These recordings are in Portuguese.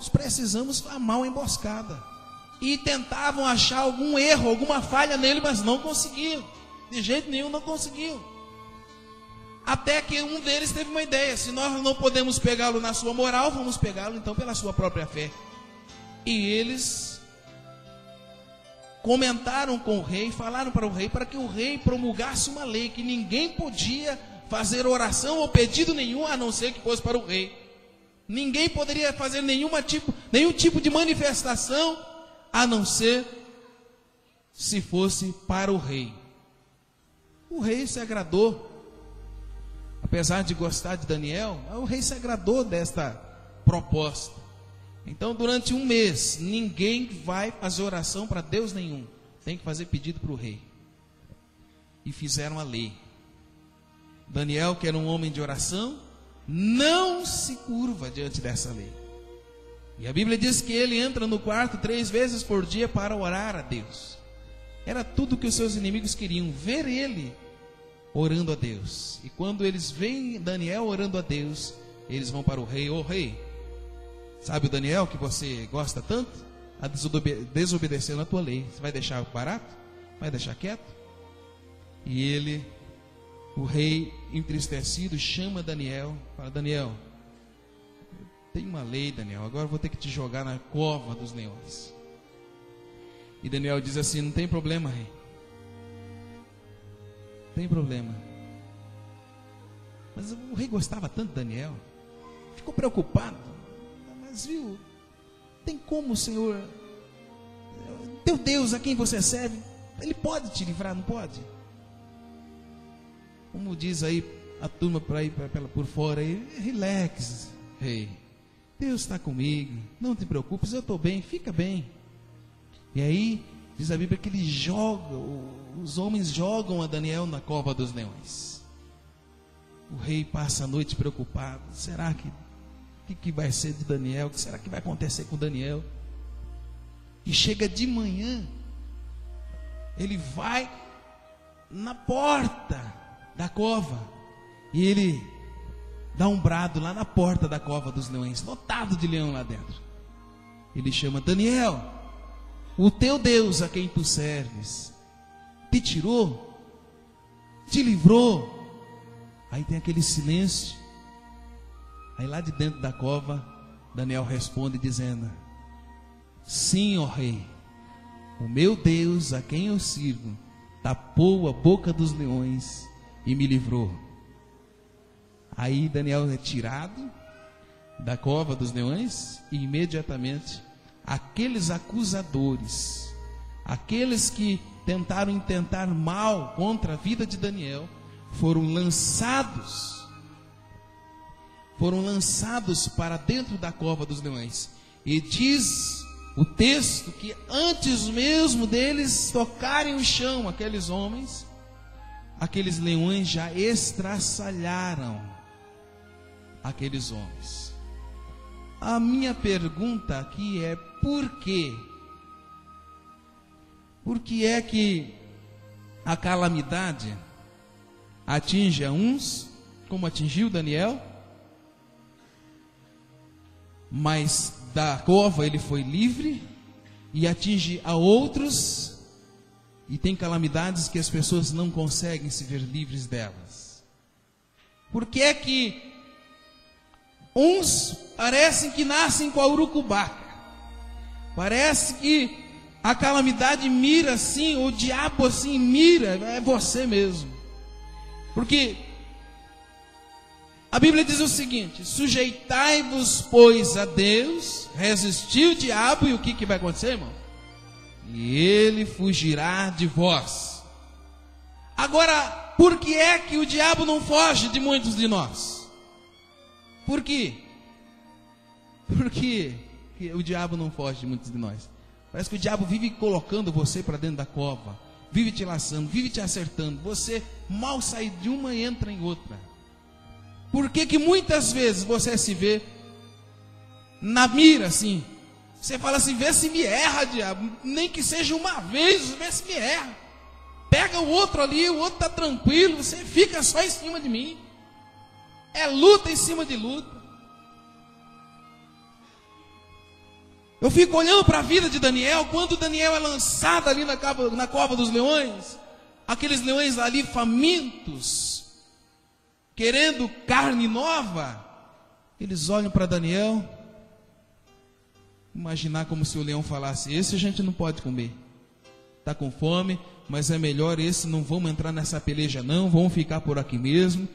nós precisamos armar uma emboscada. E tentavam achar algum erro, alguma falha nele, mas não conseguiam. De jeito nenhum não conseguiam. Até que um deles teve uma ideia: se nós não podemos pegá-lo na sua moral, vamos pegá-lo então pela sua própria fé. E eles comentaram com o rei, falaram para o rei, para que o rei promulgasse uma lei, que ninguém podia fazer oração ou pedido nenhum, a não ser que fosse para o rei. Ninguém poderia fazer nenhum tipo de manifestação, a não ser se fosse para o rei. O rei se agradou, apesar de gostar de Daniel, o rei se agradou desta proposta. Então, durante um mês, ninguém vai fazer oração para Deus nenhum, tem que fazer pedido para o rei. E fizeram a lei. Daniel, que era um homem de oração, não se curva diante dessa lei. E a Bíblia diz que ele entra no quarto 3 vezes por dia para orar a Deus. Era tudo que os seus inimigos queriam, ver ele orando a Deus. E quando eles veem Daniel orando a Deus, eles vão para o rei: ô rei, sabe o Daniel que você gosta tanto? A desobedecendo a tua lei. Você vai deixar barato? Vai deixar quieto? E ele, o rei entristecido, chama Daniel, fala: Daniel, tem uma lei, Daniel, agora eu vou ter que te jogar na cova dos leões. E Daniel diz assim: não tem problema, rei, não tem problema. Mas o rei gostava tanto de Daniel, ficou preocupado. Mas viu, tem como o Senhor, teu Deus a quem você serve, ele pode te livrar, não pode? Como diz aí a turma por fora aí: relax, rei, Deus está comigo, não te preocupes, eu estou bem, fica bem. E aí diz a Bíblia que ele joga, os homens jogam a Daniel na cova dos leões. O rei passa a noite preocupado: será que vai ser de Daniel? O que será que vai acontecer com Daniel? E chega de manhã, ele vai na porta da cova e ele dá um brado lá na porta da cova dos leões, lotado de leão lá dentro. Ele chama: Daniel, o teu Deus a quem tu serves te tirou, te livrou. Aí tem aquele silêncio. Aí lá de dentro da cova, Daniel responde dizendo: sim, ó rei, o meu Deus a quem eu sirvo tapou a boca dos leões e me livrou. Aí Daniel é tirado da cova dos leões e imediatamente aqueles acusadores, aqueles que tentaram intentar mal contra a vida de Daniel, foram lançados para dentro da cova dos leões. E diz o texto que antes mesmo deles tocarem o chão, aqueles homens, aqueles leões já estraçalharam aqueles homens. A minha pergunta aqui é: por quê? Por que é que a calamidade atinge a uns, como atingiu Daniel, mas da cova ele foi livre, e atinge a outros, e tem calamidades que as pessoas não conseguem se ver livres delas? Por que é que uns parecem que nascem com a urucubaca? Parece que a calamidade mira assim, o diabo assim mira, é você mesmo. Porque a Bíblia diz o seguinte: sujeitai-vos, pois, a Deus, resistiu o diabo, e o que vai acontecer, irmão? E ele fugirá de vós. Agora, por que é que o diabo não foge de muitos de nós? Por quê? Por que o diabo não foge de muitos de nós? Parece que o diabo vive colocando você para dentro da cova, vive te laçando, vive te acertando. Você mal sai de uma e entra em outra. Por que muitas vezes você se vê na mira assim? Você fala assim: vê se me erra, diabo, nem que seja uma vez, vê se me erra. Pega o outro ali, o outro está tranquilo, você fica só em cima de mim. É luta em cima de luta. Eu fico olhando para a vida de Daniel, quando Daniel é lançado ali na cova dos leões, aqueles leões ali famintos, querendo carne nova, eles olham para Daniel, imaginar como se o leão falasse: esse a gente não pode comer, está com fome, mas é melhor esse, não vamos entrar nessa peleja não, vamos ficar por aqui mesmo.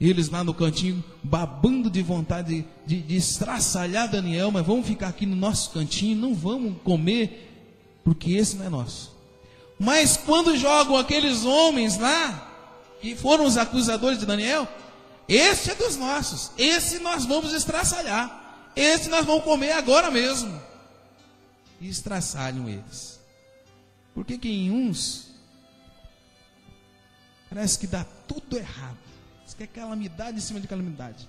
Eles lá no cantinho, babando de vontade de estraçalhar Daniel, mas vamos ficar aqui no nosso cantinho, não vamos comer, porque esse não é nosso. Mas quando jogam aqueles homens lá, que foram os acusadores de Daniel, esse é dos nossos, esse nós vamos estraçalhar, esse nós vamos comer agora mesmo. E estraçalham eles. Por que que em uns parece que dá tudo errado? Diz que é calamidade em cima de calamidade.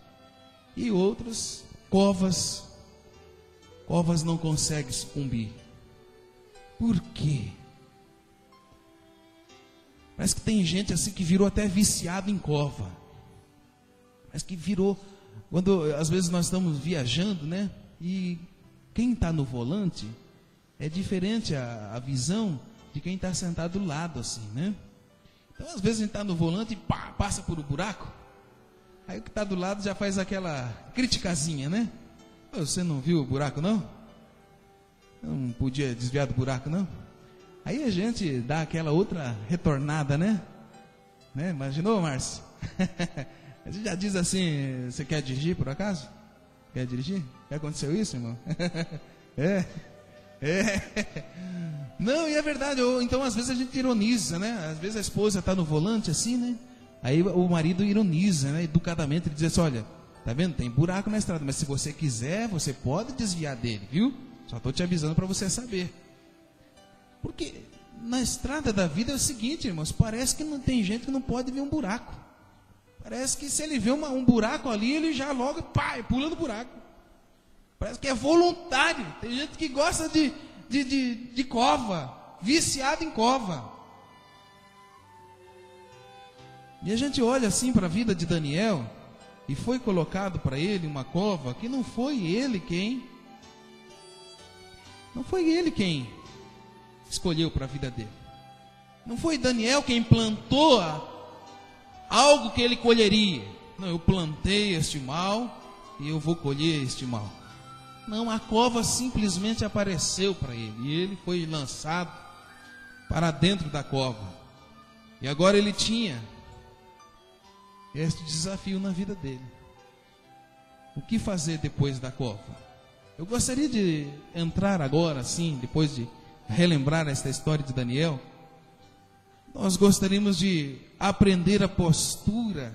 E outros, covas não conseguem sucumbir. Por quê? Parece que tem gente assim que virou até viciado em cova. Parece que virou, quando às vezes nós estamos viajando, né? E quem está no volante é diferente a visão de quem está sentado do lado, assim, né? Então, às vezes a gente está no volante e pá, passa por um buraco. Aí o que está do lado já faz aquela criticazinha, né? Você não viu o buraco, não? Não podia desviar do buraco, não? Aí a gente dá aquela outra retornada, né? Imaginou, Márcio? A gente já diz assim: você quer dirigir por acaso? Quer dirigir? Já aconteceu isso, irmão? É. Não, e é verdade. Então às vezes a gente ironiza, né? Às vezes a esposa está no volante assim, né? Aí o marido ironiza, né? Educadamente, ele diz assim: olha, tá vendo? Tem buraco na estrada, mas se você quiser, você pode desviar dele, viu? Só estou te avisando para você saber. Porque na estrada da vida é o seguinte, irmãos, parece que não tem gente que não pode ver um buraco. Parece que se ele vê um buraco ali, ele já logo pula no buraco. Parece que é voluntário. Tem gente que gosta de cova, viciado em cova. E a gente olha assim para a vida de Daniel, e foi colocado para ele uma cova que não foi ele quem escolheu para a vida dele. Não foi Daniel quem plantou algo que ele colheria. Não, eu plantei este mal e eu vou colher este mal. Não, a cova simplesmente apareceu para ele e ele foi lançado para dentro da cova. E agora ele tinha este desafio na vida dele. O que fazer depois da cova? Eu gostaria de entrar agora, assim, depois de relembrar esta história de Daniel. Nós gostaríamos de aprender a postura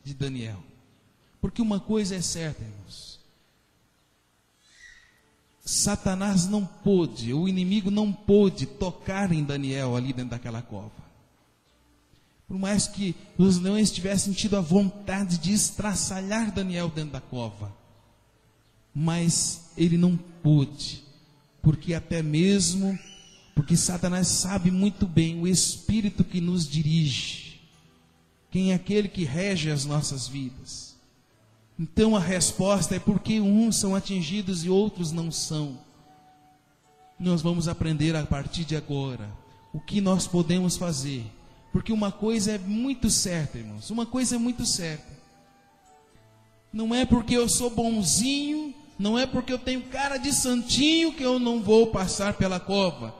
de Daniel. Porque uma coisa é certa, irmãos. Satanás não pôde, o inimigo não pôde tocar em Daniel ali dentro daquela cova. Por mais que os leões tivessem tido a vontade de estraçalhar Daniel dentro da cova, mas ele não pôde, porque Satanás sabe muito bem o espírito que nos dirige, quem é aquele que rege as nossas vidas. Então a resposta é porque uns são atingidos e outros não são. Nós vamos aprender a partir de agora o que nós podemos fazer, porque uma coisa é muito certa, irmãos, uma coisa é muito certa. Não é porque eu sou bonzinho, não é porque eu tenho cara de santinho que eu não vou passar pela cova.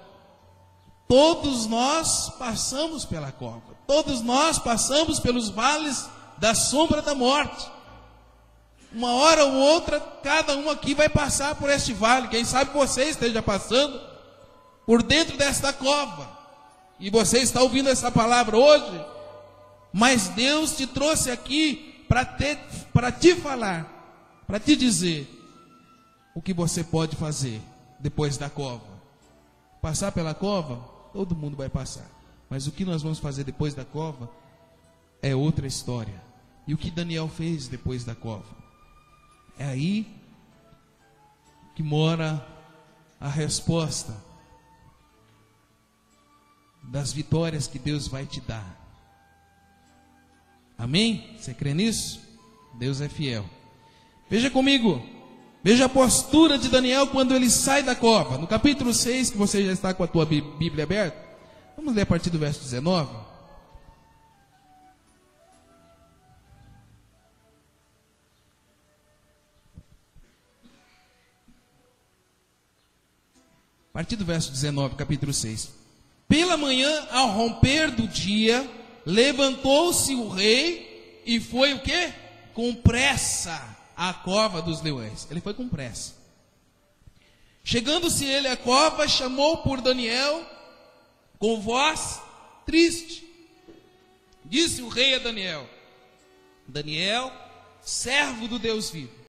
Todos nós passamos pela cova. Todos nós passamos pelos vales da sombra da morte. Uma hora ou outra, cada um aqui vai passar por este vale. Quem sabe você esteja passando por dentro desta cova. E você está ouvindo essa palavra hoje. Mas Deus te trouxe aqui para te falar, para te dizer o que você pode fazer depois da cova. Passar pela cova, todo mundo vai passar. Mas o que nós vamos fazer depois da cova é outra história. E o que Daniel fez depois da cova? É aí que mora a resposta das vitórias que Deus vai te dar. Amém? Você crê nisso? Deus é fiel. Veja comigo, Veja a postura de Daniel quando ele sai da cova. No capítulo 6, que você já está com a tua Bíblia aberta. Vamos ler a partir do verso 19. A partir do verso 19, capítulo 6. Pela manhã, ao romper do dia, levantou-se o rei e foi o quê? Com pressa à cova dos leões. Ele foi com pressa. Chegando-se ele à cova, chamou por Daniel com voz triste. Disse o rei a Daniel: Daniel, servo do Deus vivo,